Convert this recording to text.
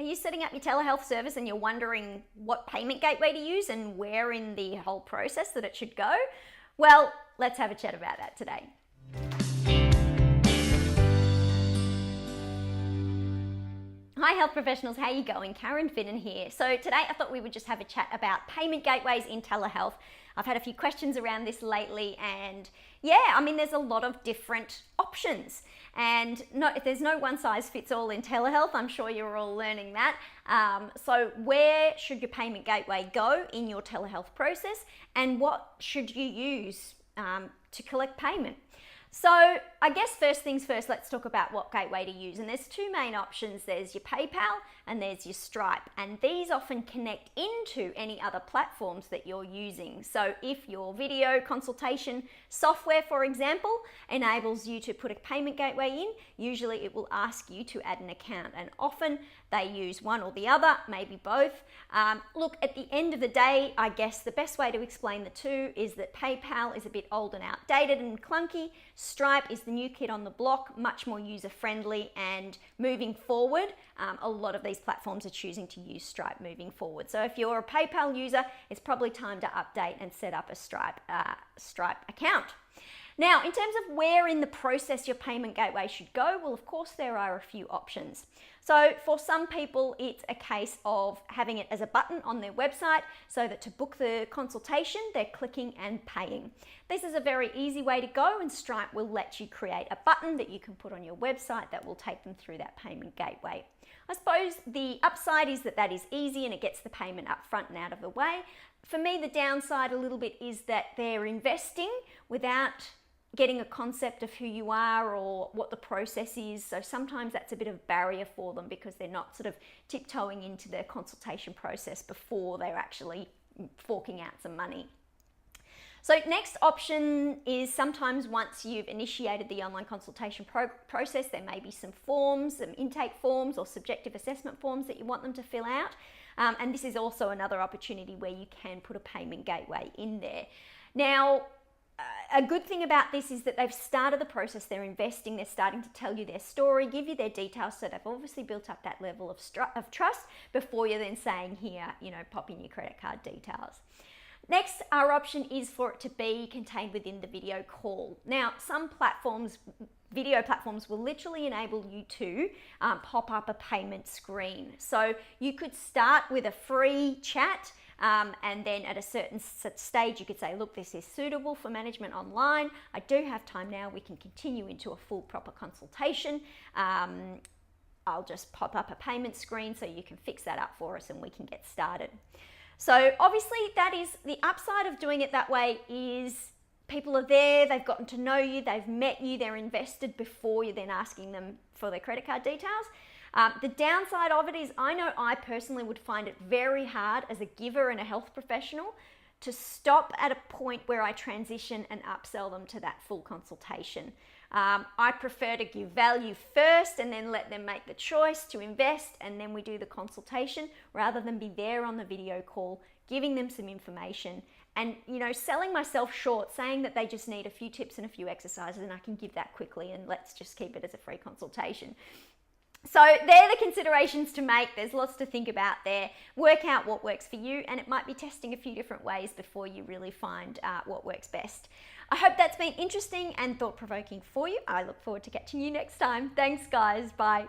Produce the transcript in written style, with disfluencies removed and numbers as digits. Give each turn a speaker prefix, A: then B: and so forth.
A: Are you setting up your telehealth service and you're wondering what payment gateway to use and where in the whole process that it should go? Well, let's have a chat about that today. Hi health professionals, how are you going? Karen Finnan here. So today I thought we would just have a chat about payment gateways in telehealth. I've had a few questions around this lately and there's a lot of different options. And there's no one size fits all in telehealth. I'm sure you're all learning that. So where should your payment gateway go in your telehealth process, and what should you use to collect payment? So I guess first things first, let's talk about what gateway to use. And there's two main options. There's your PayPal and there's your Stripe. And these often connect into any other platforms that you're using. So if your video consultation software, for example, enables you to put a payment gateway in, usually it will ask you to add an account. And often they use one or the other, maybe both. Look, at the end of the day, I guess the best way to explain the two is that PayPal is a bit old and outdated and clunky. Stripe is the new kid on the block, much more user-friendly, and moving forward, a lot of these platforms are choosing to use Stripe moving forward. So if you're a PayPal user, it's probably time to update and set up a Stripe account. Now, in terms of where in the process your payment gateway should go, well, of course, there are a few options. So for some people, it's a case of having it as a button on their website so that to book the consultation, they're clicking and paying. This is a very easy way to go, and Stripe will let you create a button that you can put on your website that will take them through that payment gateway. I suppose the upside is that is easy and it gets the payment up front and out of the way. For me, the downside a little bit is that they're investing without getting a concept of who you are or what the process is. So sometimes that's a bit of a barrier for them because they're not sort of tiptoeing into their consultation process before they're actually forking out some money. So next option is sometimes once you've initiated the online consultation process, there may be some forms, some intake forms or subjective assessment forms that you want them to fill out. And this is also another opportunity where you can put a payment gateway in there. Now, a good thing about this is that they've started the process, they're investing, they're starting to tell you their story, give you their details, so they've obviously built up that level of trust before you're then saying, here, pop in your credit card details. Next, our option is for it to be contained within the video call. Now, some video platforms will literally enable you to pop up a payment screen. So you could start with a free chat, and then at a certain stage you could say, look, this is suitable for management online. I do have time now. We can continue into a full proper consultation. I'll just pop up a payment screen so you can fix that up for us and we can get started. So obviously that is the upside of doing it that way is people are there, they've gotten to know you, they've met you, they're invested before you're then asking them for their credit card details. The downside of it is I know I personally would find it very hard as a giver and a health professional to stop at a point where I transition and upsell them to that full consultation. I prefer to give value first and then let them make the choice to invest, and then we do the consultation rather than be there on the video call, giving them some information and, selling myself short, saying that they just need a few tips and a few exercises and I can give that quickly and let's just keep it as a free consultation. So they're the considerations to make. There's lots to think about there. Work out what works for you, and it might be testing a few different ways before you really find what works best. I hope that's been interesting and thought-provoking for you. I look forward to catching you next time. Thanks, guys. Bye.